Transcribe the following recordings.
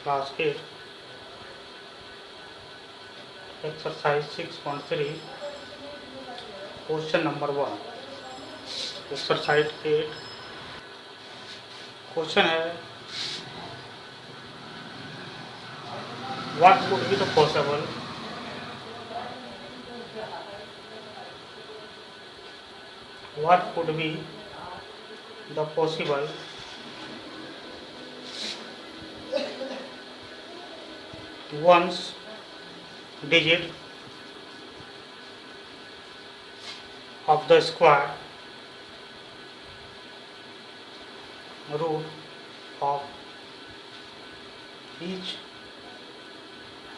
Class 8, exercise 6.3, question number 1. Exercise 8, question है, what could be the possible ones digit of the square root of each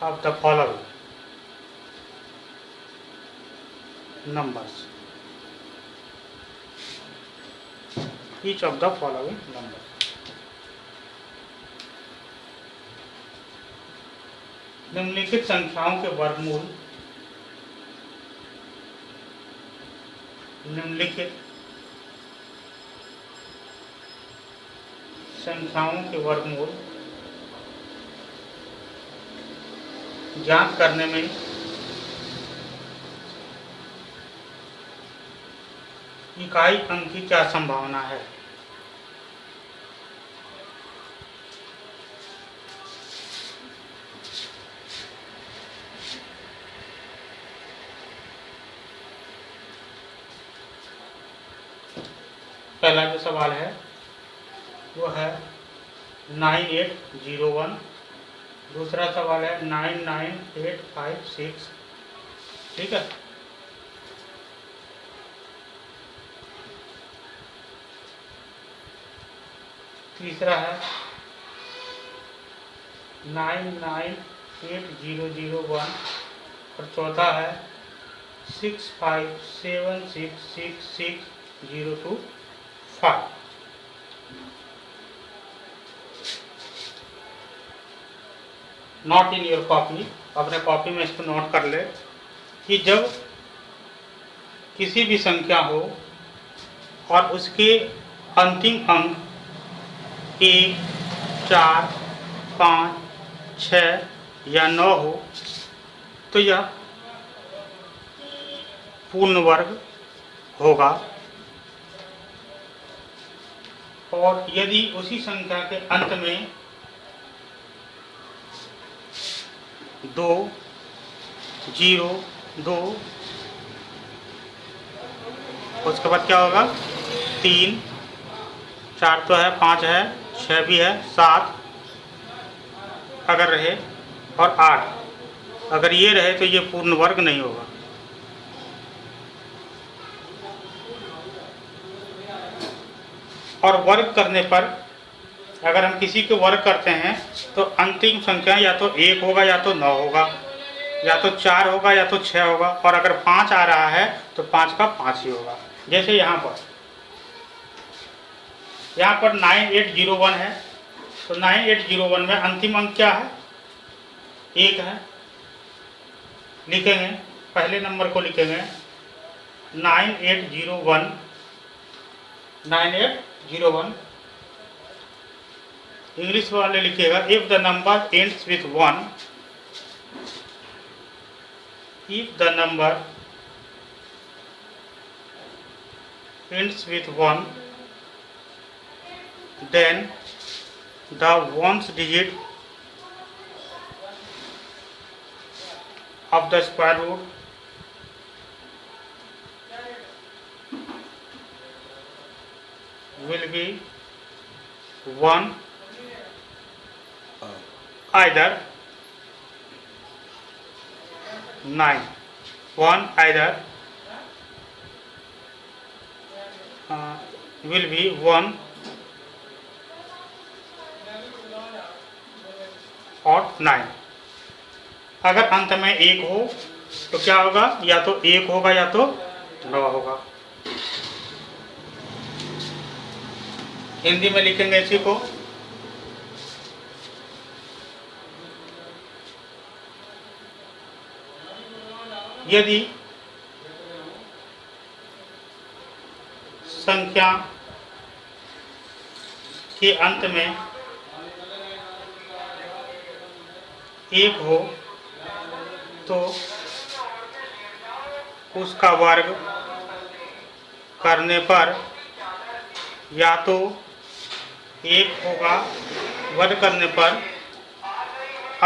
of the following numbers. Each of the following numbers. निम्नलिखित संख्याओं के वर्गमूल निम्नलिखित संख्याओं के वर्गमूल ज्ञात करने में इकाई अंक की क्या संभावना है। पहला जो सवाल है वो है 9801, दूसरा सवाल है 99856, ठीक है। तीसरा है 998001 और चौथा है 65766602 5। नोट इन योर कॉपी, अपने कॉपी में इसको नोट कर ले कि जब किसी भी संख्या हो और उसके अंतिम अंक 1, 4, 5, 6 या 9 हो तो यह पूर्ण वर्ग होगा, और यदि उसी संख्या के अंत में 2, 0, 2, उसके बाद क्या होगा 3, 4 तो है, 5 है, 6 भी है, 7 अगर रहे और 8 अगर ये रहे तो ये पूर्ण वर्ग नहीं होगा। और वर्ग करने पर अगर हम किसी के वर्ग करते हैं तो अंतिम संख्या या तो 1 होगा या तो 9 होगा, या तो 4 होगा या तो 6 होगा, और अगर 5 आ रहा है तो 5 का 5 ही होगा। जैसे यहाँ पर 9801 है तो 9801 में अंतिम अंक क्या है 1 है। लिखेंगे, पहले नंबर को लिखेंगे 9801 इंग्लिश वाले लिखिएगा if the number ends with 1, if the number ends with 1 then the ones digit of the square root will be 1 either 9, 1 either will be 1 और 9। अगर अंत में 1 हो तो क्या होगा, या तो 1 होगा या तो 9 होगा। हिंदी में लिखेंगे इसी को, यदि संख्या के अंत में एक हो तो उसका वर्ग करने पर या तो एक होगा, वर्ग करने पर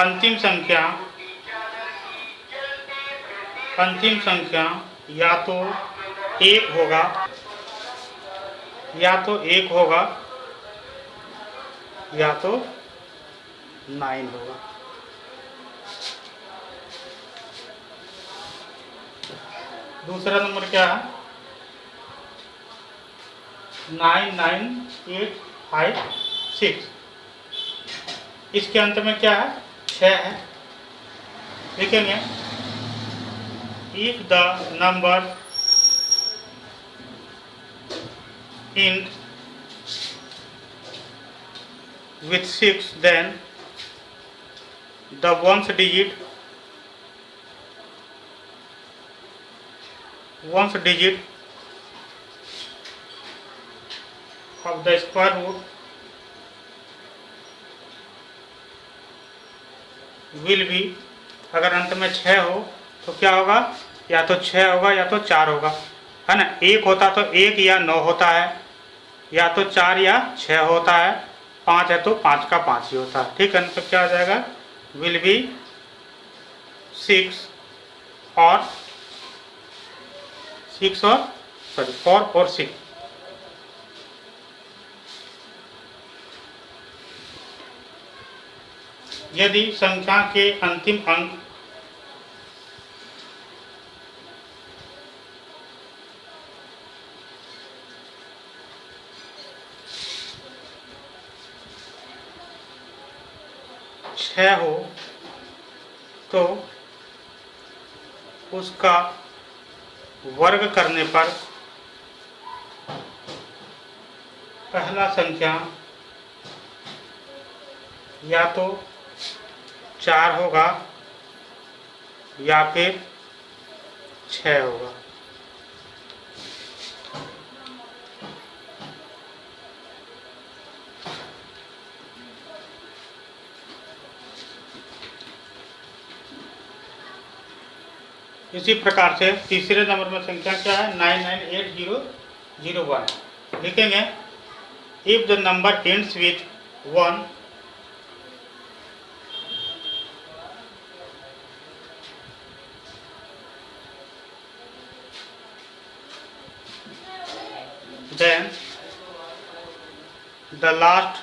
अंतिम संख्या या तो एक होगा या तो 9 होगा। दूसरा नंबर क्या है? 99856। इसके अंत में क्या है? 6 है। लिखेंगे if the number int with 6 then the ones digit of the square root will be, अगर अंत में 6 हो तो क्या होगा? या तो 6 होगा या तो 4 होगा, है ना। 1 होता तो 1 या 9 होता है, या तो 4 या 6 होता है, 5 है तो 5 का 5 ही होता है। ठीक है, तो क्या आ जाएगा? विल बी 4 और 6। यदि संख्या के अंतिम अंक छः हो तो उसका वर्ग करने पर पहला संख्या या तो 4 होगा या फिर 6 होगा। इसी प्रकार से तीसरे नंबर में संख्या क्या है? 998001। लिखेंगे if the number ends with 1 then the last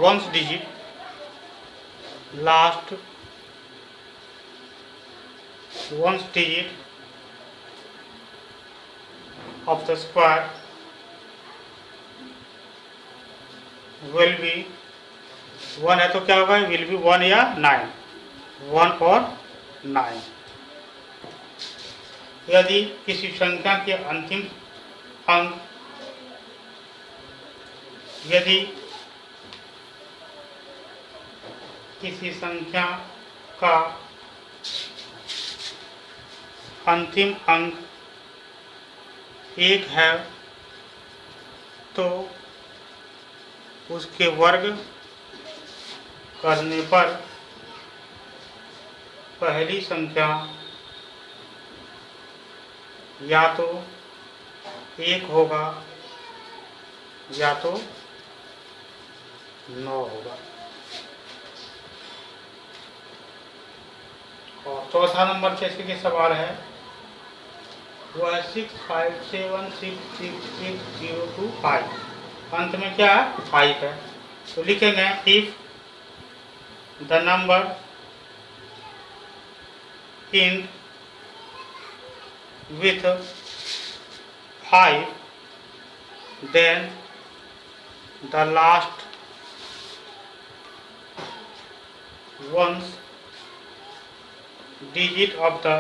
ones digit of the square will be 1 है तो क्या होगा? will be 1 या 9, 1 और 9। यदि किसी संख्या के अंतिम अंक यदि किसी संख्या का अंतिम अंक 1 है तो उसके वर्ग करने पर पहली संख्या या तो 1 होगा या तो 9 होगा। और चौथा नंबर जैसे कि सवाल है वो है 65766602 अंत में क्या है? 5 है। तो लिखेंगे if the number in with 5 then the last ones digit of the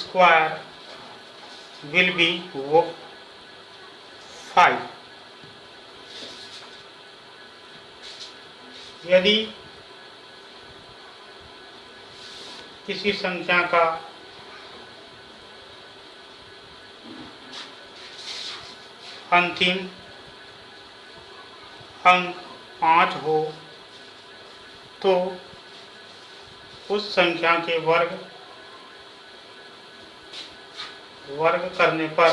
square will be 5। यदि किसी संख्या का अंतिम अंक 5 हो तो उस संख्या के वर्ग करने पर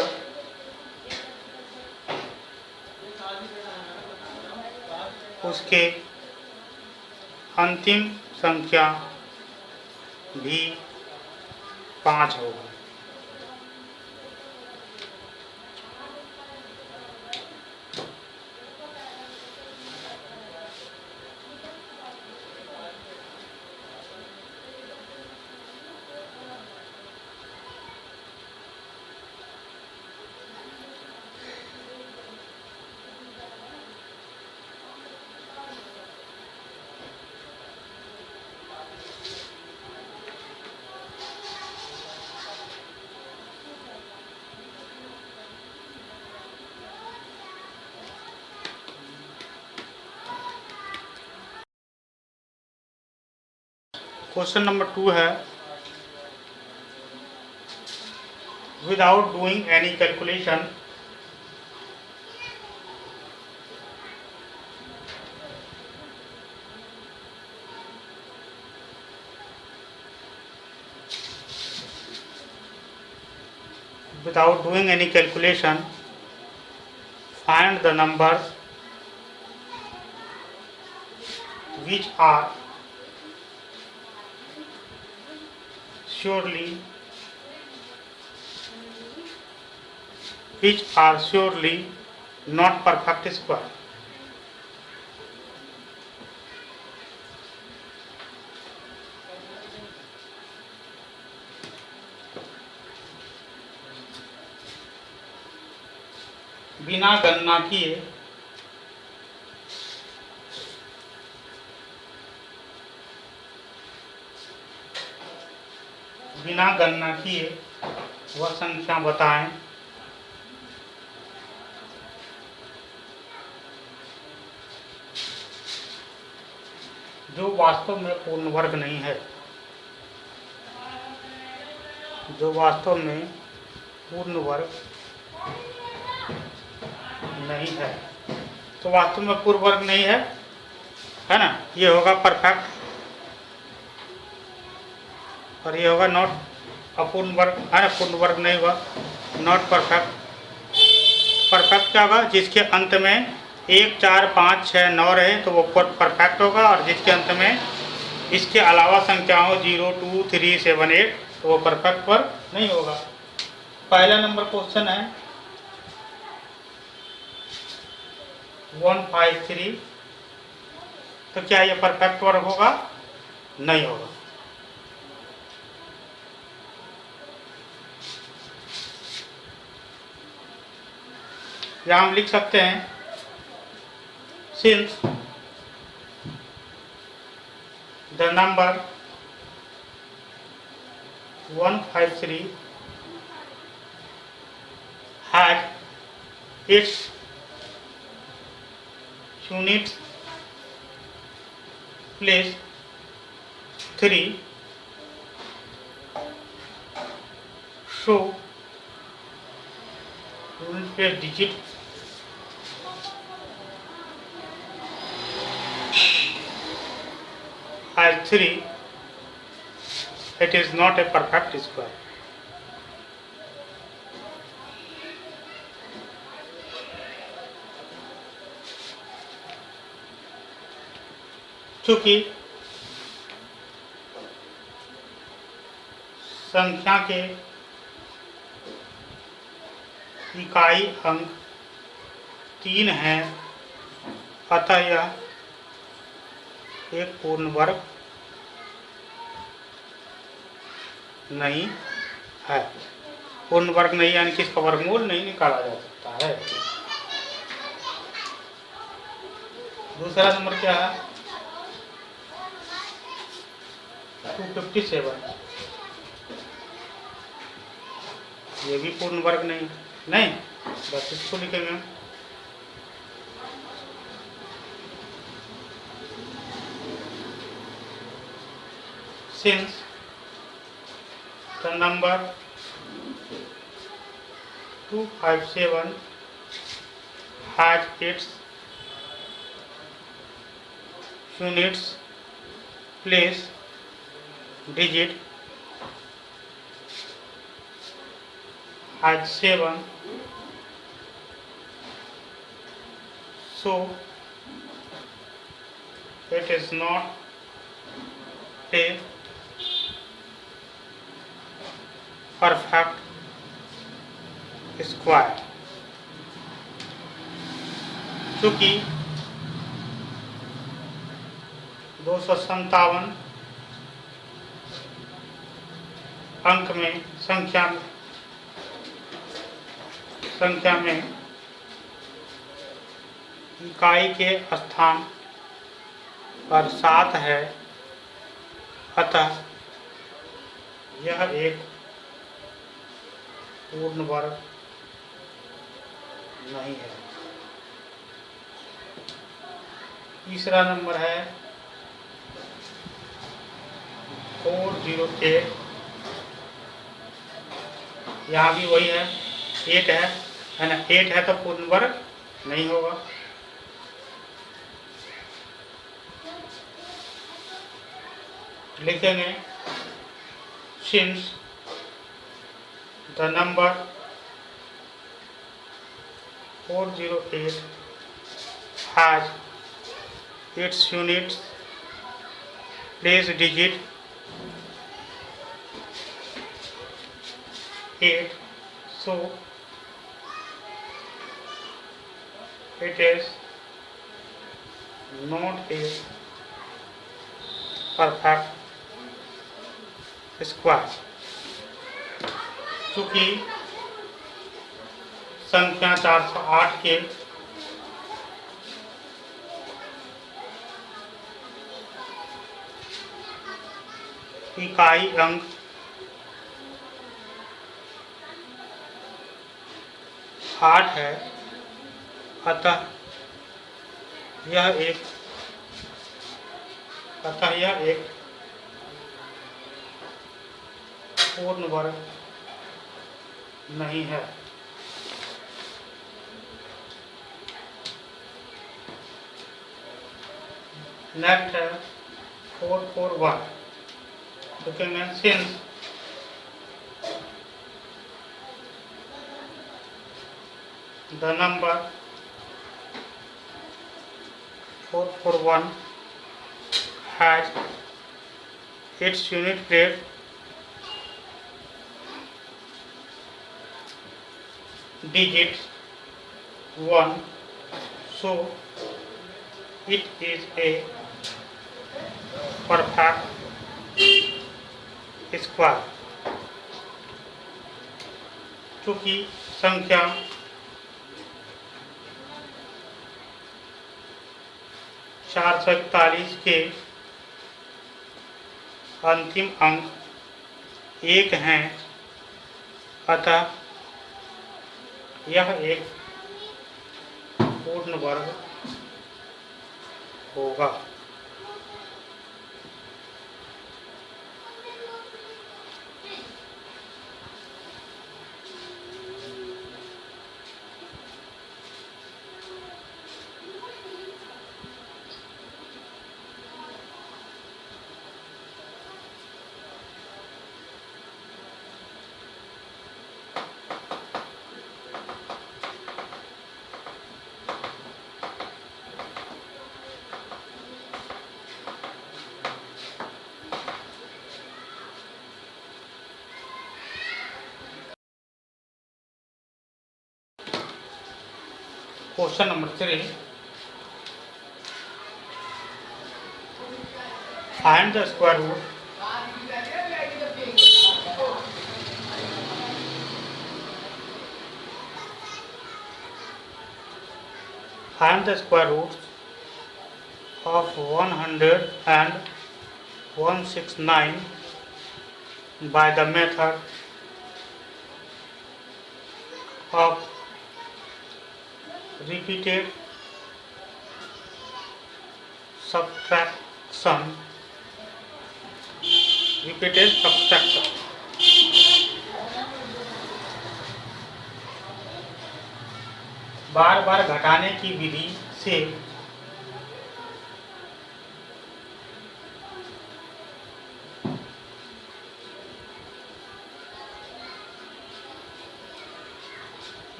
उसके अंतिम संख्या भी 5 होगा। क्वेश्चन नंबर 2 है, without doing any calculation find the numbers which are surely not perfect square। बिना गणना किए वह संख्या बताएं जो वास्तव में पूर्ण वर्ग नहीं है। जो वास्तव में पूर्ण वर्ग नहीं है, तो वास्तव में पूर्ण वर्ग नहीं है ना, ये होगा परफेक्ट और ये होगा नॉट अपूर्ण वर्ग, है ना, पूर्ण वर्ग नहीं हुआ, नॉट परफेक्ट। परफेक्ट क्या होगा, जिसके अंत में 1 4 5 6 9 रहे तो वो परफेक्ट होगा, और जिसके अंत में इसके अलावा संख्या हो 0 2 3 7 8 तो वो परफेक्ट वर्ग नहीं होगा। पहला नंबर क्वेश्चन है 153, तो क्या ये परफेक्ट वर्ग होगा? नहीं होगा। यहाँ हम लिख सकते हैं since the number 153 had its units place 3, so unit place digit as 3, it is not a perfect square। चूंकि संख्या के इकाई अंक 3 हैं, अतः यह एक पूर्ण वर्ग नहीं है। पूर्ण वर्ग नहीं यानी कि इसका वर्गमूल नहीं निकाला जा सकता है। दूसरा नंबर क्या है 257, ये भी पूर्ण वर्ग नहीं, बस इसको लिखेंगे since the number 257 has its units, place, digit, has 7, so it is not a perfect square. चूँकि 257 अंक में संख्या में इकाई के स्थान पर 7 है, अतः यह एक पूर्ण वर्ग नहीं है। तीसरा नंबर है 408, यहाँ भी वही है, 8 है ना, 8 है तो पूर्ण वर्ग नहीं होगा। लिखेंगे since the number 408 has its units, place, digit 8, so it is not a perfect square. चूँकि संख्या 408 के इकाई अंक 8 है, अतः यह एक पूर्ण वर्ग नहीं है। नेक्स्ट है 441, लिखेंगे since the number 441 has its unit place, digit 1, so it is a perfect square. चूँकि संख्या 441 के अंतिम अंक 1 हैं, अतः यह एक पूर्ण वर्ग होगा। Question number 3, find the square root of 169 by the method of repeated subtraction। बार बार घटाने की विधि से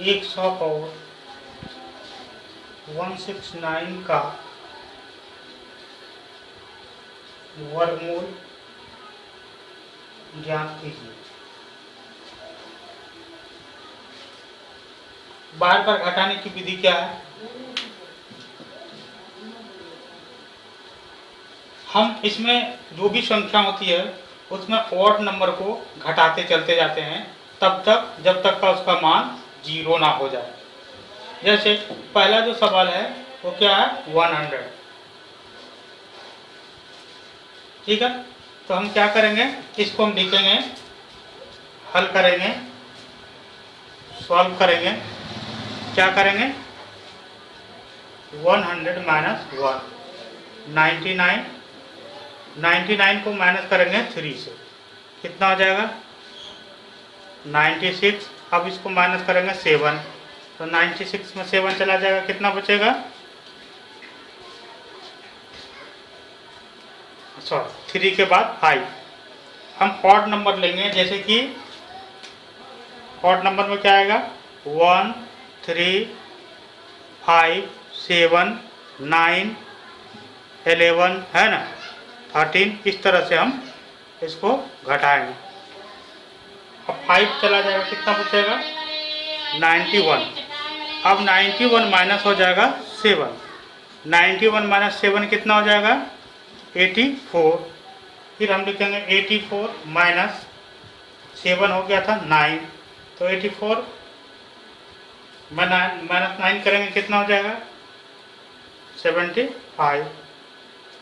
एक 100 और 169 का वर्गमूल ज्ञात कीजिए। बार बार घटाने की विधि क्या है? हम इसमें जो भी संख्या होती है उसमें ऑड नंबर को घटाते चलते जाते हैं तब तक जब तक का उसका मान 0 ना हो जाए। जैसे पहला जो सवाल है वो क्या है? 100। ठीक है, तो हम क्या करेंगे, इसको हम लिखेंगे, हल करेंगे, सॉल्व करेंगे। क्या करेंगे? 100 माइनस 1, 99, 99 को माइनस करेंगे 3 से, कितना हो जाएगा? 96। अब इसको माइनस करेंगे 7, तो 96 में 7 चला जाएगा, कितना बचेगा? सॉरी 3 के बाद 5। हम ऑड नंबर लेंगे, जैसे कि ऑड नंबर में क्या आएगा? 1, 3, 5, 7, 9, 11 है ना, 13। इस तरह से हम इसको घटाएंगे। अब 5 चला जाएगा, कितना बचेगा? 91। अब 91 माइनस हो जाएगा 7, 91 माइनस 7 कितना हो जाएगा? 84। फिर हम लिखेंगे 84 माइनस 7 हो गया था 9, तो 84 माइनस 9 करेंगे, कितना हो जाएगा? 75।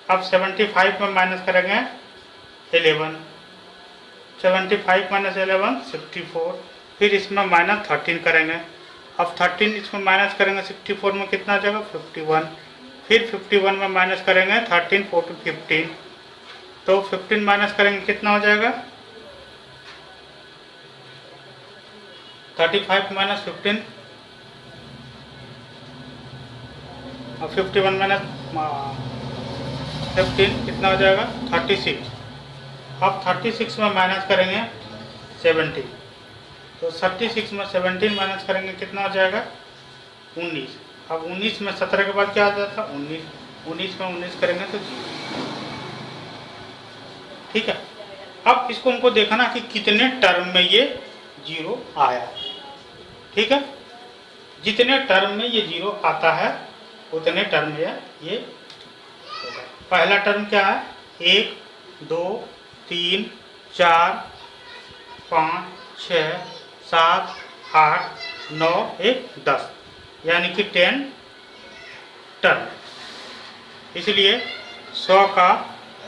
अब 75 में माइनस करेंगे 11, 75 माइनस 11 64। फिर इसमें माइनस 13 करेंगे। अब 13 इसमें माइनस करेंगे 64 में, कितना आ जाएगा? 51। फिर 51 में माइनस करेंगे 13, 14, 15, तो 15 माइनस करेंगे, कितना हो जाएगा? 35 माइनस 15, और 51 माइनस 15 कितना हो जाएगा? 36। अब 36 में माइनस करेंगे 70, तो 36 में 17 माइनस करेंगे, कितना हो जाएगा? 19। अब 19 में 17 के बाद क्या आ जाता? 19, 19 में 19 करेंगे तो 0। ठीक है, अब इसको हमको देखना कि कितने टर्म में ये 0 आया। ठीक है, जितने टर्म में ये 0 आता है उतने टर्म में ये होगा। पहला टर्म क्या है? 1, 2, 3, 4, 5, 6, 7, 8, 9, 1, 10, यानी कि 10 टर्म। इसलिए 100 का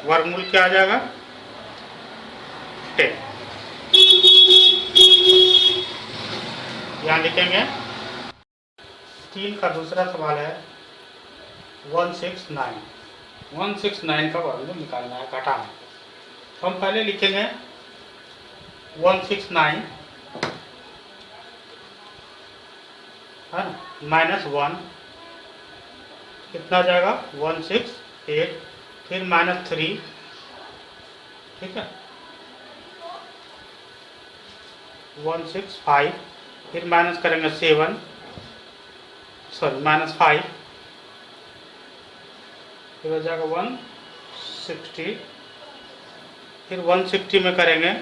वर्गमूल क्या आ जाएगा? 10। यहाँ लिखेंगे। 3 का दूसरा सवाल है 169। 169 का वर्गमूल निकालना है, घटाना है। तो हम पहले लिखेंगे 169 है ना, माइनस 1, कितना जाएगा? 168। फिर माइनस 3, ठीक है, 165। फिर माइनस करेंगे 7, सॉरी माइनस 5, फिर हो जाएगा 160। फिर 160 में करेंगे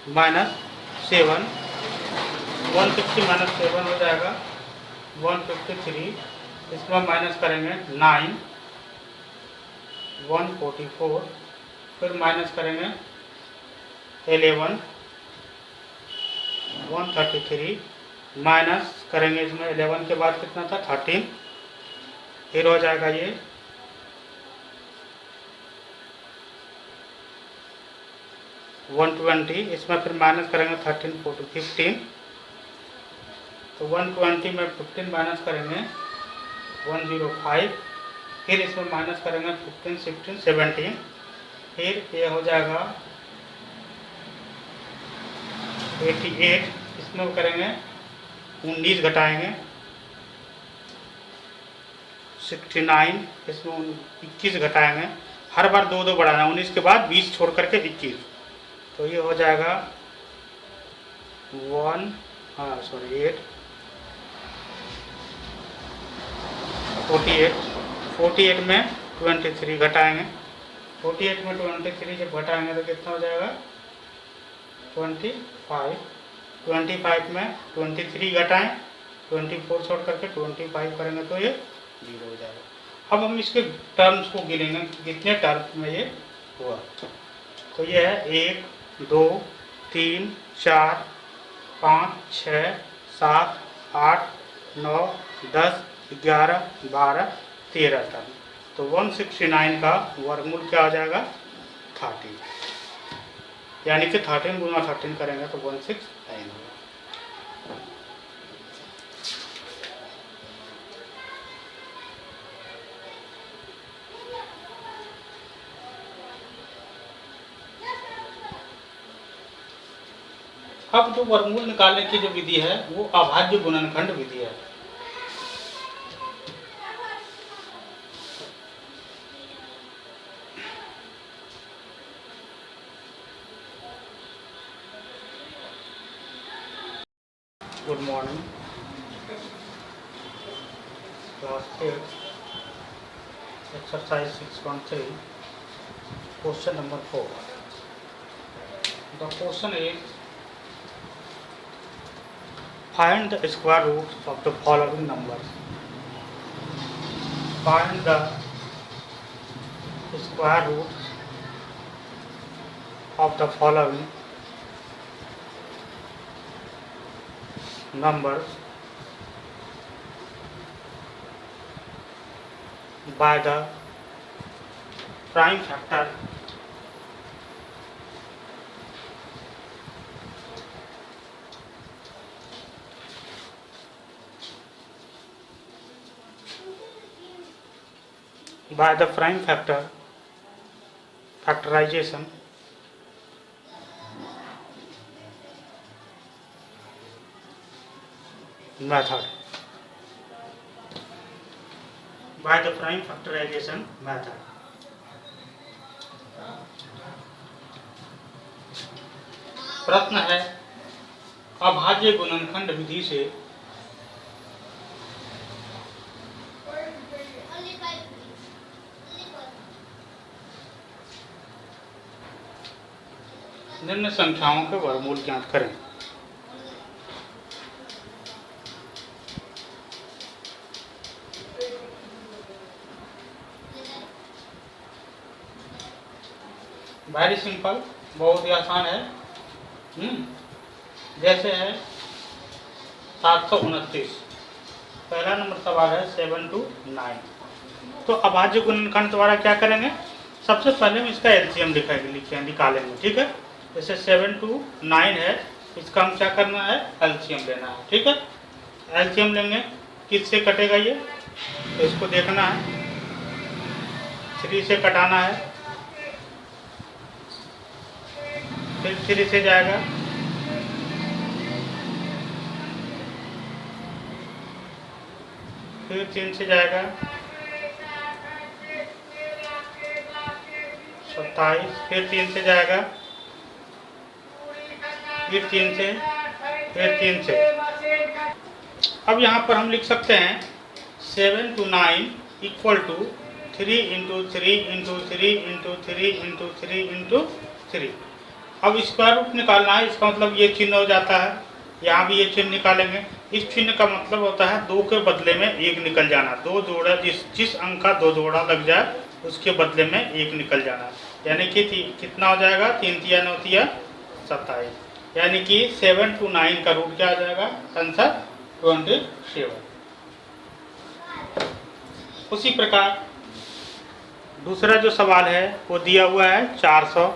माइनस 7, 160 माइनस 7 हो जाएगा 153। इसमें माइनस करेंगे 9, 144। फिर माइनस करेंगे 11, 133। माइनस करेंगे इसमें 11 के बाद कितना था? 13। फिर हो जाएगा ये 120। इसमें फिर माइनस करेंगे 13, 14, 15, तो 120 में 15 माइनस करेंगे 105। फिर इसमें माइनस करेंगे 15, 16, 17। फिर ये हो जाएगा 88, इसमें करेंगे 19 घटाएंगे 69, इसमें 21 घटाएंगे, हर बार 2 2 बढ़ाना, 19 के बाद 20 छोड़ करके 21, तो ये हो जाएगा 48 में 23 घटाएंगे, 48 में 23 जब घटाएंगे तो कितना हो जाएगा 25 में 23 घटाएं 24 छोड़ करके 25 करेंगे तो ये 0 हो जाएगा। अब हम इसके टर्म्स को गिनेंगे कितने टर्म्स में ये हुआ, तो ये है 1 2 3 4 5 6 7 8 9 10 11 12 13 टर्म, तो 169 का वर्गमूल क्या हो जाएगा 30, यानी कि 13 गुना 13 करेंगे तो 169 होगा। अब जो वर्गमूल निकालने की जो विधि है वो अभाज्य गुणनखंड विधि है। Good morning, class 8, exercise 6.3, question number 4। The question is find the square roots of the following numbers. Find the square roots of the following numbers by the prime factor factorization method. By the prime factorization method. प्रश्न है अभाज्य गुणनखंड विधि से निम्न संख्याओं के वर्गमूल ज्ञात करें। वेरी सिंपल, बहुत ही आसान है। जैसे है 729, पहला नंबर सवाल है 7 to 9, तो अभाज्य गुणनखंड द्वारा क्या करेंगे, सबसे पहले हम इसका एलसीएम निकालेंगे, ठीक है। जैसे 7 to 9 है, इसका हम क्या करना है, एलसीएम लेना है, ठीक है। एलसीएम लेंगे, किससे कटेगा ये, तो इसको देखना है, 3 से कटाना है, फिर 3 से जाएगा, फिर 3 से जाएगा, 27, फिर 3 से जाएगा, फिर 3 से, फिर 3 से। अब यहाँ पर हम लिख सकते हैं 7 to 9 equal to 3 into 3 into 3 into 3 into 3 into 3। अब स्क्वायर रूट निकालना है, इसका मतलब ये चिन्ह हो जाता है, यहाँ भी ये चिन्ह निकालेंगे। इस चिन्ह का मतलब होता है 2 के बदले में 1 निकल जाना, 2 जोड़ा, जिस अंक का 2 जोड़ा लग जाए उसके बदले में 1 निकल जाना, यानी कि कितना हो जाएगा, 3 तिया 9 तिया 27, यानी कि 7 to 9 का रूट क्या आ जाएगा, आंसर 27। उसी प्रकार दूसरा जो सवाल है वो दिया हुआ है 400,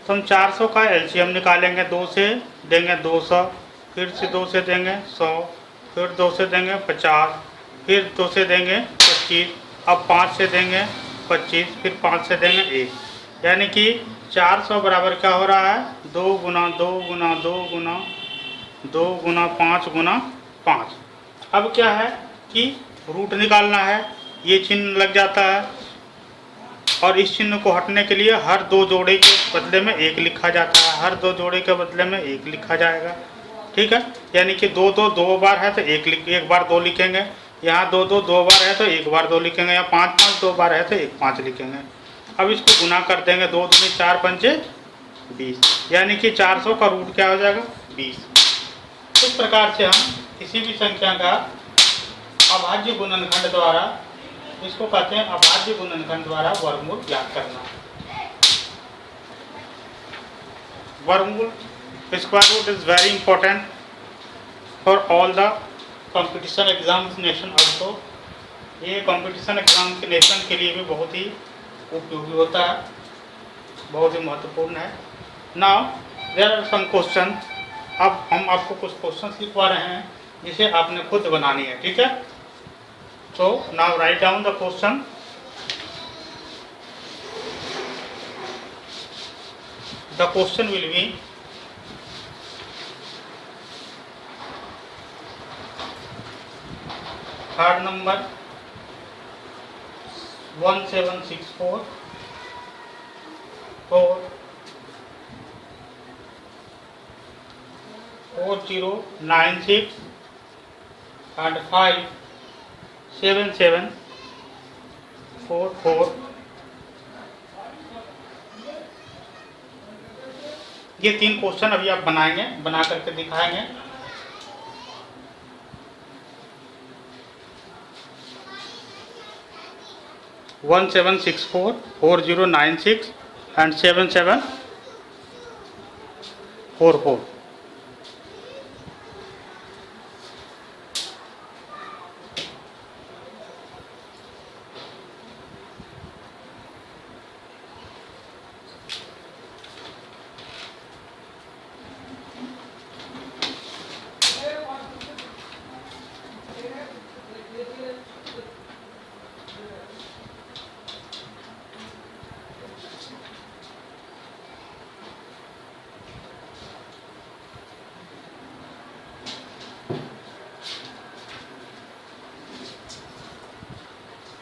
तो हम 400 का एलसीएम निकालेंगे, 2 से देंगे 200, फिर से 2 से देंगे 100, फिर 2 से देंगे 50, फिर 2 से देंगे 25, अब 5 से देंगे 25, फिर 5 से देंगे 1, यानी कि 400 बराबर क्या हो रहा है, 2 गुना 2 गुना 2 गुना 2 गुना 5 गुना 5। अब क्या है कि रूट निकालना है, ये चिन्ह लग जाता है और इस चिन्ह को हटने के लिए हर दो जोड़े के बदले में एक लिखा जाता है, हर दो जोड़े के बदले में एक लिखा जाएगा। ठीक है, यानी कि दो बार है तो एक बार दो लिखेंगे, यहाँ दो बार है तो एक बार दो लिखेंगे, यहाँ 5 दो बार है तो 5 लिखेंगे। अब इसको गुना कर देंगे, 2 दूनी 4 पंचे 20, यानी कि 400 का रूट क्या हो जाएगा 20। इस प्रकार से हम किसी भी संख्या का अभाज्य गुणनखंड द्वारा, इसको कहते हैं अभाज्य गुणनखंड द्वारा वर्गमूल ज्ञात करना। वर्गमूल square root is very important for all the competition examination also. ये कंपटीशन एग्जामिनेशन के लिए भी बहुत ही उपयोगी होता है, बहुत ही महत्वपूर्ण है। Now there are some question. अब हम आपको कुछ क्वेश्चन लिखवा रहे हैं जिसे आपने खुद बनानी है। ठीक है, so now write down the question. The question will be card number 1764 4096 and 57744। ये 3 क्वेश्चन अभी आप बनाएंगे, बना करके दिखाएंगे। One 764 4096 and 7744।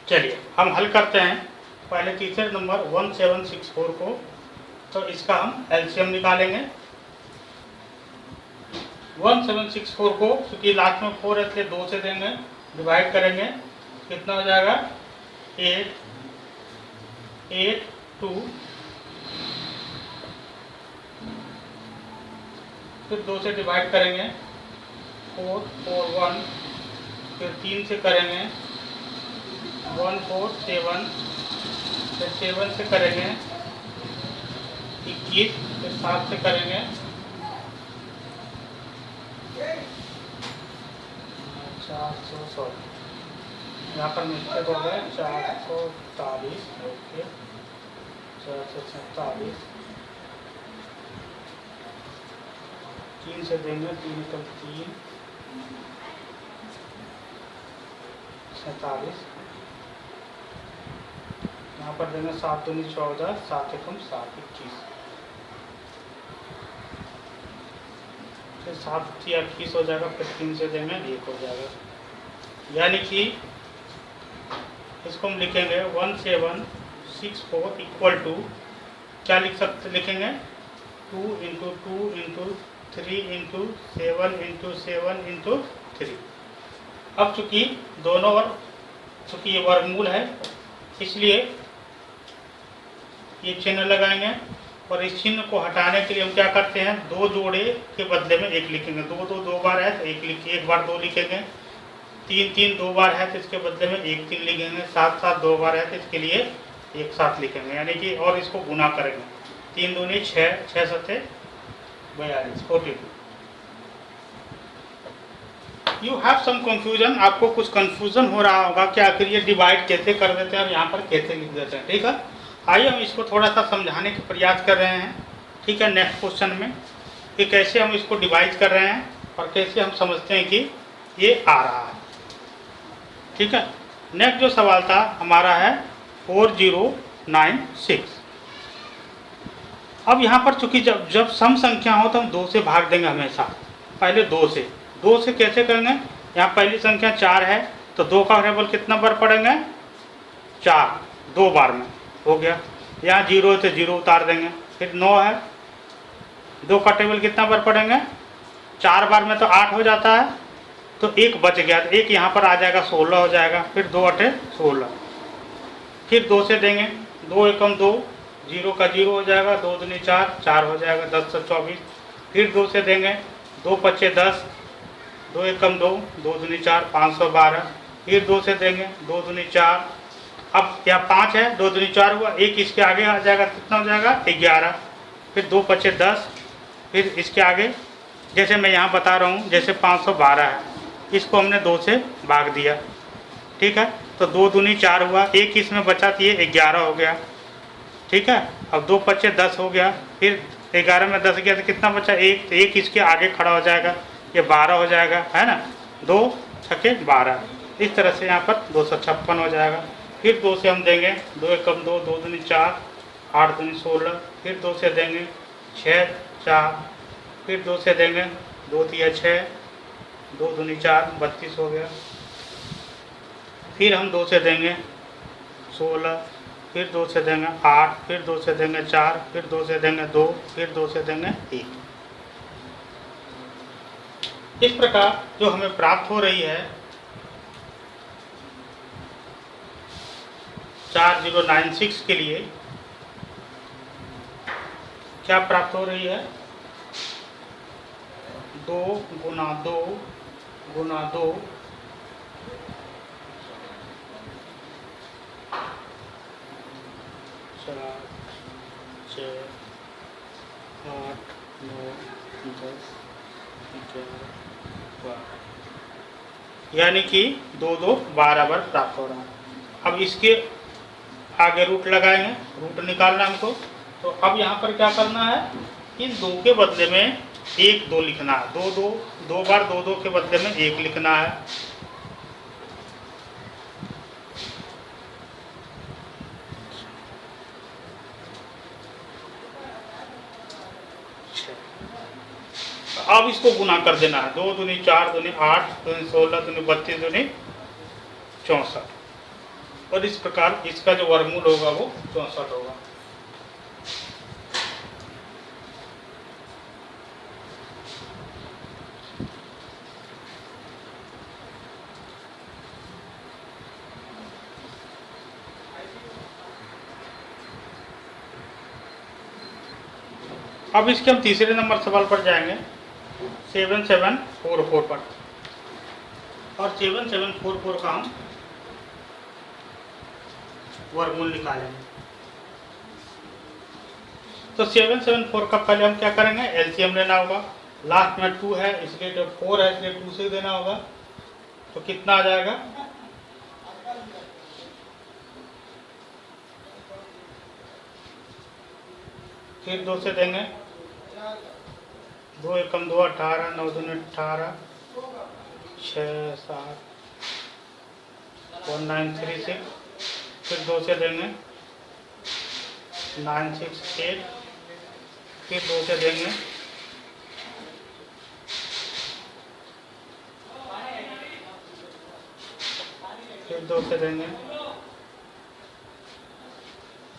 चलिए हम हल करते हैं। पहले तीसरे नंबर 1764 को, तो इसका हम एलसीएम निकालेंगे। 1764 को क्योंकि लास्ट में 4 है इसलिए 2 से देंगे, डिवाइड करेंगे, कितना हो जाएगा 882, फिर 2 से डिवाइड करेंगे 441, फिर 3 से करेंगे 147, फिर 7 से करेंगे 21, फिर 7 से करेंगे 400, यहाँ पर मिस्टेक हो गया 440, ओके 447, 3 से देंगे 3 कल 3 47, यहाँ पर देंगे 7 दूनी 14, 7 एकम 7 21, फिर 7 28 हो जाएगा, फिर 3 से देंगे 1 हो जाएगा। यानी कि इसको हम लिखेंगे 1764 इक्वल टू क्या लिख सकते, लिखेंगे 2 × 2 × 3 × 7 × 7 × 3। अब चूंकि दोनों ओर, चूंकि ये वर्गमूल है इसलिए ये चिन्ह लगाएंगे, और इस चिन्ह को हटाने के लिए हम क्या करते हैं, 2 जोड़े के बदले में 1 लिखेंगे। 2 बार है तो 1 बार 2 लिखेंगे, 3 2 बार है तो इसके बदले में 1 3 लिखेंगे, 7 2 बार है तो इसके लिए 1 7 लिखेंगे, यानी कि और इसको गुना करेंगे, 3 दूनी 6, 6 7 42, 42। यू हैव सम कंफ्यूजन, आपको कुछ कंफ्यूजन हो रहा होगा कि आखिर ये डिवाइड कैसे कर देते हैं और यहाँ पर कैसे लिख देते हैं। ठीक है, आइए हम इसको थोड़ा सा समझाने का प्रयास कर रहे हैं। ठीक है, नेक्स्ट क्वेश्चन में कि कैसे हम इसको डिवाइड कर रहे हैं और कैसे हम समझते हैं कि ये आ रहा है। ठीक है, नेक्स्ट जो सवाल था हमारा है 4096। अब यहाँ पर चूंकि जब सम संख्या हो तो हम 2 से भाग देंगे हमेशा, पहले 2 से। 2 से कैसे करेंगे? यहाँ पहली संख्या 4 है तो 2 का टेबल कितना बार पढ़ेंगे? 4, 2 बार में हो गया। यहाँ 0 है तो 0 उतार देंगे। फिर 9 है, 2 का टेबल कितना बार पढ़ेंगे? 4 बार में तो 8 हो जाता है, तो 1 बच गया, तो 1 यहाँ पर आ जाएगा, 16 हो जाएगा। फिर 2 8 16। फिर 2 से देंगे, 2 एकम 2, 0 का 0 हो जाएगा, 2 दूनी 4, 4 हो जाएगा, 10 से 24। फिर 2 से देंगे, 2 पच्चे 10, 2 एकम 2, 2 दूनी 4, 512। फिर 2 से देंगे, 2 दूनी 4। अब यहाँ 5 है, 2 दूनी 4 हुआ, 1 इसके आगे आ जाएगा, कितना हो जाएगा? 11। फिर 2 पच्चे 10, फिर इसके आगे जैसे मैं यहाँ बता रहा हूँ, जैसे 512 है, इसको हमने 2 से भाग दिया, ठीक है। तो 2 दूनी 4 हुआ, 1 इसमें बचा तो ये 11 हो गया, ठीक है। अब 2 पच्चे 10 हो गया, फिर 11 में 10 गया तो कितना बचा? 1, तो 1 इसके आगे खड़ा हो जाएगा, ये 12 हो जाएगा, है ना। 2 छक्के 12, इस तरह से यहाँ पर 256 हो जाएगा। फिर 2 से हम देंगे, 2 एकम 2, 2 दूनी 4, 8 दूनी 16। फिर 2 से देंगे, 6 4। फिर 2 से देंगे, 2 तिया 6, 2 दूनी 4, 32 हो गया। फिर हम 2 से देंगे 16, फिर 2 से देंगे 8, फिर 2 से देंगे 4, फिर 2 से देंगे 2, फिर 2 से देंगे 1। इस प्रकार जो हमें प्राप्त हो रही है 4096 के लिए क्या प्राप्त हो रही है? 2 गुना 2 गुना 2 4 6 8 9 10 11 12, यानी कि 2 2 12 बार प्राप्त हो रहा है। अब इसके आगे रूट लगाएंगे, रूट निकालना हमको। तो अब यहाँ पर क्या करना है? इन 2 के बदले में 1 2 लिखना है। 2 2 2 बार 2 2 के बदले में 1 लिखना है। अब इसको गुना कर देना है, 2 दूनी 4 दूनी 8 दूनी 16 दूनी 32 दूनी 64, और इस प्रकार इसका जो वर्गमूल होगा वो 64 होगा। अब इसके हम तीसरे नंबर सवाल पर जाएंगे, 7744 पर। और 7744 का हम वर्गमूल निकालेंगे। तो 774 का पहले हम क्या करेंगे? एलसीएम लेना होगा। लास्ट में 2 है इसलिए, जो 4 है इसलिए 2 से देना होगा। तो कितना आ जाएगा? फिर 2 से देंगे, 2 एकम 2 18, 9 दूनी 18, 6 7 1936। फिर 2 से देंगे 968, फिर 2 से देंगे 2 से देंगे,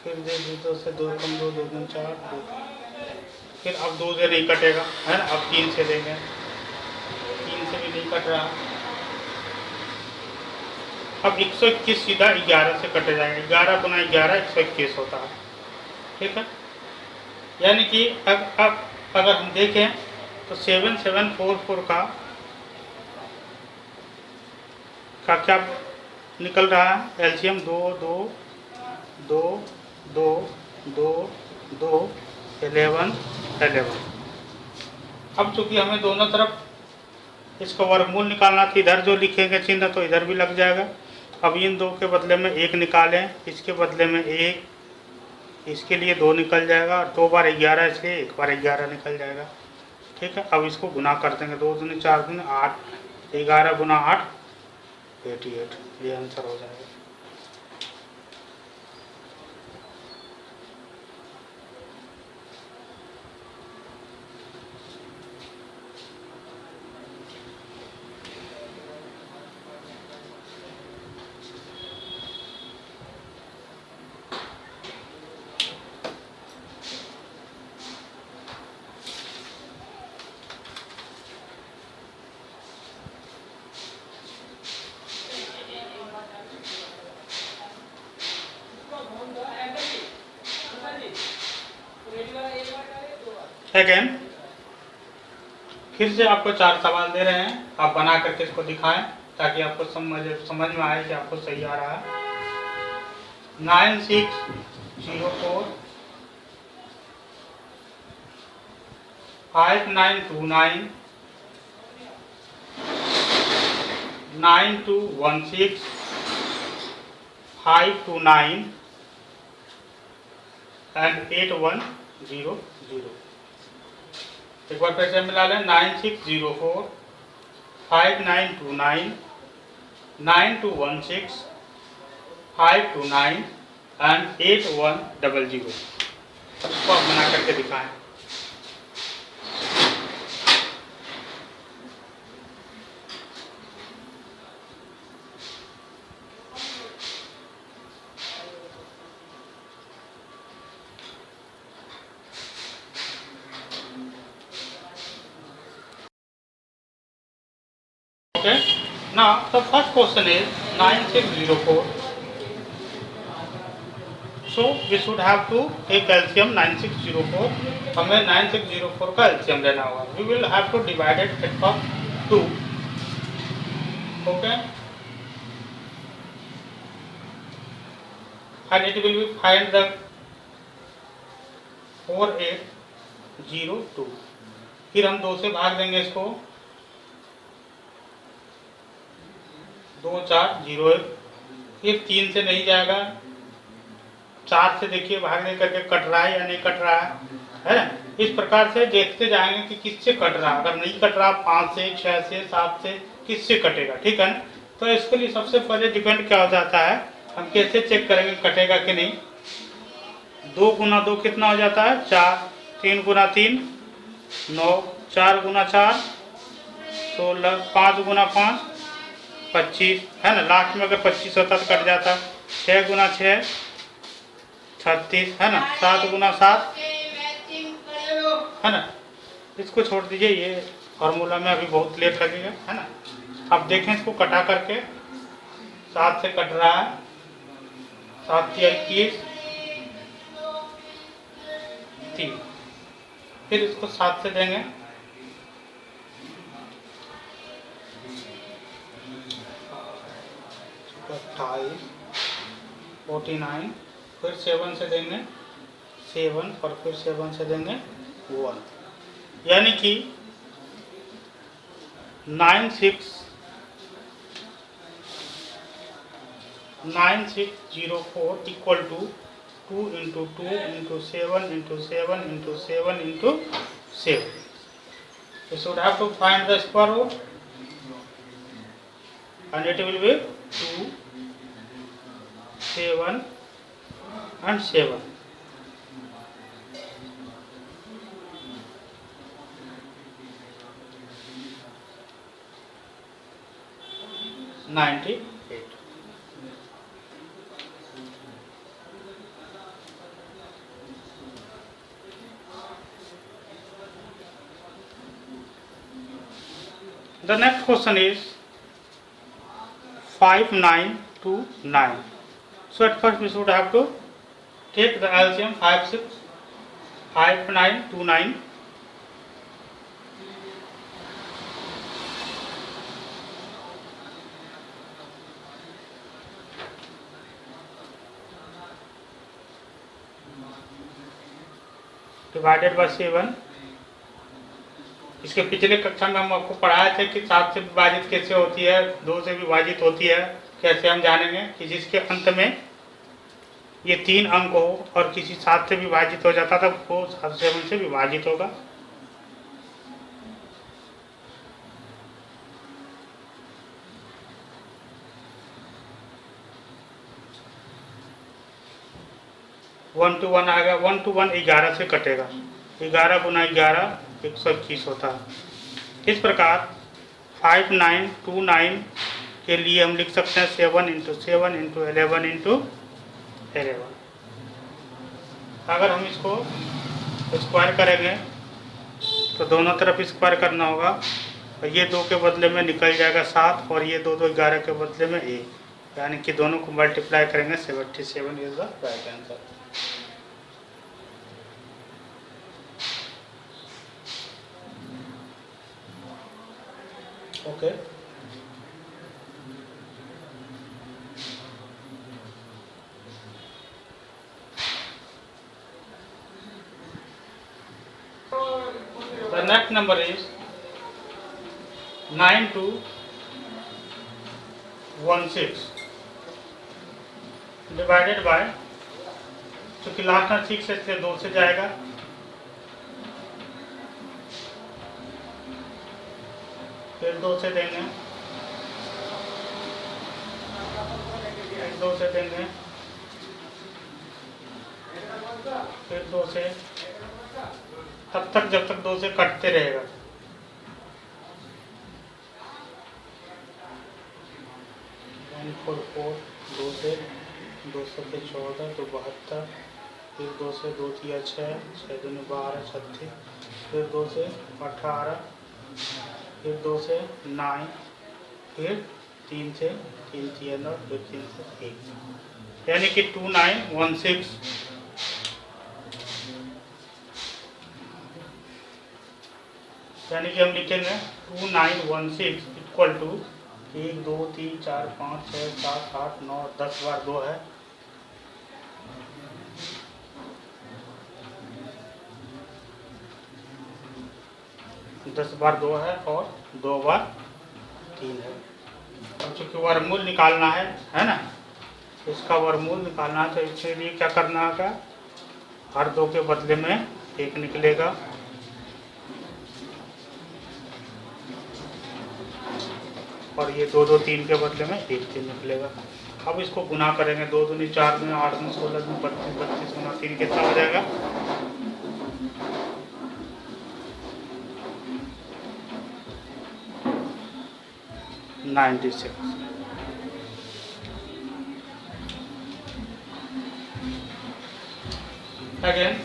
फिर दे 2 से 2 कम 2 2 दूनी 4 2। फिर अब 2 से नहीं कटेगा, है ना। अब 3 से देंगे, 3 से भी नहीं कट रहा। अब 121 सीधा 11 से कटे जाएंगे। 11 गुना 11 121 होता है, ठीक है। यानी कि अब अगर हम देखें तो 7744 का क्या निकल रहा है? एलसीएम 2 2 2 2 2 2 11 11। अब चूंकि हमें दोनों तरफ इसका वर्गमूल निकालना था, इधर जो लिखेंगे चिन्ह तो इधर भी लग जाएगा। अब इन 2 के बदले में 1 निकालें, इसके बदले में 1, इसके लिए 2 निकल जाएगा, और 2 बार 11 इसलिए 1 बार 11 निकल जाएगा, ठीक है। अब इसको गुना कर देंगे, 2 दूनी 4 दूनी 8, 11 गुना 8 88, ये आंसर हो जाएगा। अगेन फिर से आपको 4 सवाल दे रहे हैं, आप बना करके इसको दिखाएं ताकि आपको समझ में आए कि आपको सही आ रहा है। 9604 5929 9216 529 एंड 8100। एक बार फिर से मिला लें, 9604 5929 9216 529 एंड 8100। इसको आप बना करके दिखाएं। Okay, now the first question is 9604. So we should have to take calcium 9604. हमें 9604 का एलसीएम लेना होगा। We will have to divide it by 2. Okay, and it will be find the 4802. फिर हम 2 से भाग देंगे इसको, 2401। फिर 3 से नहीं जाएगा, 4 से देखिए भागने करके कट रहा है या नहीं कट रहा है ना। इस प्रकार से देखते जाएंगे कि किससे कट रहा है। अगर नहीं कट रहा, 5 से 6 से 7 से किससे कटेगा, ठीक है ना। तो इसके लिए सबसे पहले डिपेंड क्या हो जाता है, हम कैसे चेक करेंगे कटेगा कि नहीं। 2 गुना 2 कितना हो जाता है, 4। 3 गुना 3 9, 4 गुना 4 16, 5 गुना 5 25, है ना। लास्ट में अगर 25 होता तो कट जाता। 6 गुना 6 36, है ना। 7 गुना 7, है ना। इसको छोड़ दीजिए, ये फार्मूला में अभी बहुत लेट लगेगा, है ना। अब देखें इसको कटा करके, 7 से कट रहा है, 7 से 21 3। फिर इसको 7 से देंगे, 28 49। फिर 7 से देंगे 7, और फिर 7 से देंगे 1, यानी कि 9604 इक्वल टू 2 इंटू 2 इंटू 7 इंटू 7 इंटू 7 इंटू 7। You should have to find the square root, and it will be 2 7 and 7. $98. The next question is 5929. So at first we should have to take the LCM 5929. Divided by 7। इसके पिछले कक्षा में हम आपको पढ़ाए थे कि 7 से विभाजित कैसे होती है, 2 से विभाजित होती है, कैसे हम जानेंगे कि जिसके अंत में ये 3 अंक हो और किसी 7 से विभाजित हो जाता था वो 7 से विभाजित होगा। वन टू वन आएगा, 1 to 1 11 से कटेगा। 11 गुना 11 121 होता है। इस प्रकार 5929 के लिए हम लिख सकते हैं 7 इंटू 7 इंटू 11 इंटू 11। अगर हम इसको स्क्वायर करेंगे तो दोनों तरफ स्क्वायर करना होगा, और ये 2 के बदले में निकल जाएगा 7, और ये 2 11 के बदले में 1, यानी कि दोनों को मल्टीप्लाई करेंगे 77 is the right answer. Okay. The next number is 9216 divided by, चूँकि लास्ट में 6 है इसलिए 2 से जाएगा, फिर 2 से देंगे, फिर 2 से देंगे, फिर 2 से, तब तक जब तक 2 से कटते रहेगा। फोर 2 से 2 से 14 तो 72, फिर 2 से 2 3 6, 6 दूनी 12 36, फिर 2 से 18, फिर 2 से 9, फिर 3 से 3 3 और फिर 3 से 1, यानी कि 2916। यानी कि हम लिखेंगे 2916 इक्वल टू 1 2 3 4 5 6 7 8 9 10 बार 2 है, 10 बार 2 है और 2 बार 3 है। अब चूँकि वर्गमूल निकालना है ना, इसका वर्गमूल निकालना है, तो इसके लिए क्या करना होगा, हर 2 के बदले में 1 निकलेगा, और ये 2 2 3 के बदले में 1 3 निकलेगा। अब इसको गुना करेंगे, 2 दूनी 4 दूनी 8 दूनी 16 दूनी 32 32 गुना 3 कितना हो जाएगा, 96। Again,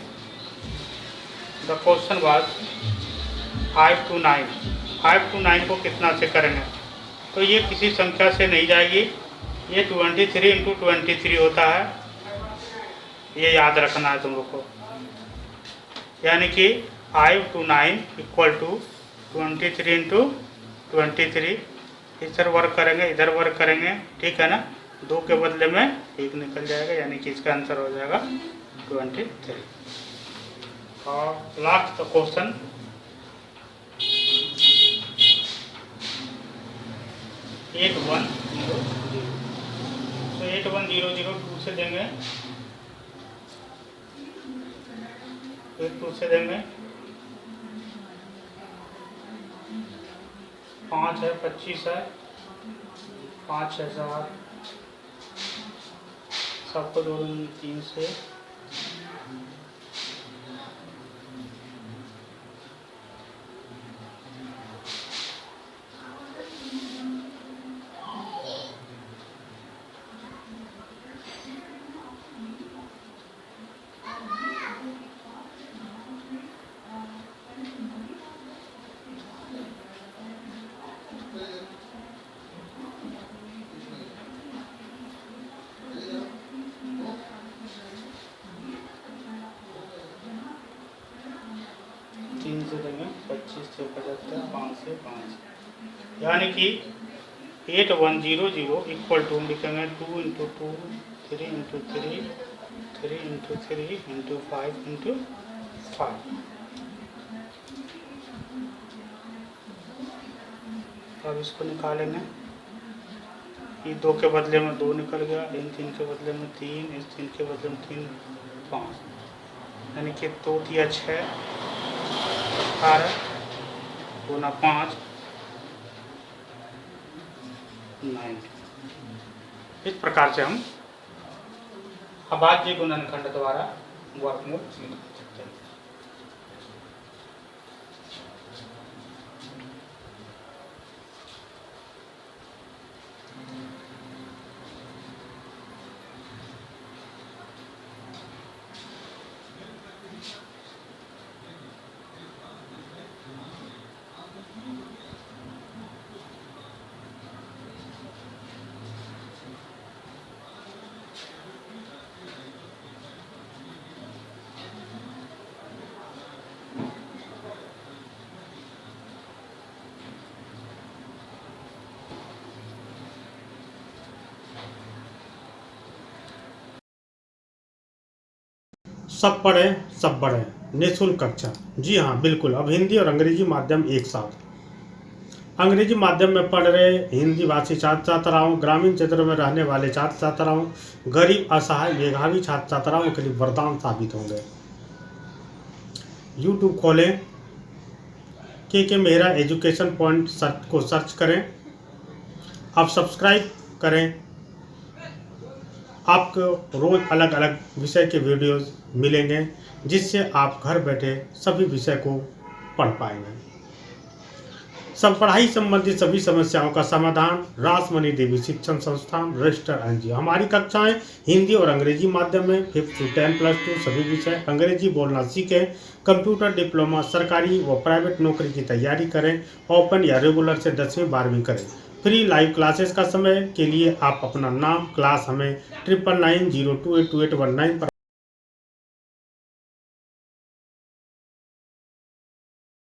the question was 5 to 9। 5 to 9 को कितना से करेंगे, तो ये किसी संख्या से नहीं जाएगी, ये 23 इंटू 23 होता है, ये याद रखना है तुम लोग को। यानी कि 5 to 9 इक्वल टू 23 इंटू 23, इधर वर्क करेंगे इधर वर्क करेंगे, ठीक है ना, 2 के बदले में 1 निकल जाएगा, यानी कि इसका आंसर हो जाएगा 23। और लास्ट क्वेश्चन, 8100, तो 8100 2 से देंगे, फिर 2 से देंगे, 5 है 25 है, 5 है 7, सबको 2 3 से, से देंगे, 25 से 75, 5 से 5, यानी कि 8100 इक्वल टू लिखेंगे 2 इंटू 2 3 इंटू 3 3 इंटू 3 इंटू 5 इंटू 5। अब इसको निकालेंगे, ये 2 के बदले में 2 निकल गया, इन 3 के बदले में 3, इस 3 के बदले में 3, 5, यानी कि 2 3 6 18 गुना 5 9। इस प्रकार से हम अभाज्य गुणनखंड द्वारा वर्गमूल निकाल सकते हैं। सब पढ़ें सब बढ़ें निःशुल्क कक्षा। जी हाँ बिल्कुल, अब हिंदी और अंग्रेजी माध्यम एक साथ। अंग्रेजी माध्यम में पढ़ रहे हिंदी भाषी छात्र छात्राओं, ग्रामीण क्षेत्रों में रहने वाले छात्र छात्राओं, गरीब असहाय मेधावी छात्र छात्राओं के लिए वरदान साबित होंगे। यूट्यूब खोलें, के मेरा एजुकेशन पॉइंट को सर्च करें, आप सब्सक्राइब करें। आपको रोज अलग अलग विषय के वीडियोस मिलेंगे जिससे आप घर बैठे सभी विषय को पढ़ पाएंगे। सब पढ़ाई संबंधी सभी समस्याओं का समाधान रासमणि देवी शिक्षण संस्थान रजिस्टर एनजीओ। हमारी कक्षाएं हिंदी और अंग्रेजी माध्यम में 5th to 10+2 सभी विषय। अंग्रेजी बोलना सीखें, कंप्यूटर डिप्लोमा, सरकारी व प्राइवेट नौकरी की तैयारी करें, ओपन या रेगुलर से 10वीं 12वीं करें। फ्री लाइव क्लासेस का समय के लिए आप अपना नाम, क्लास हमें 9990282819 पर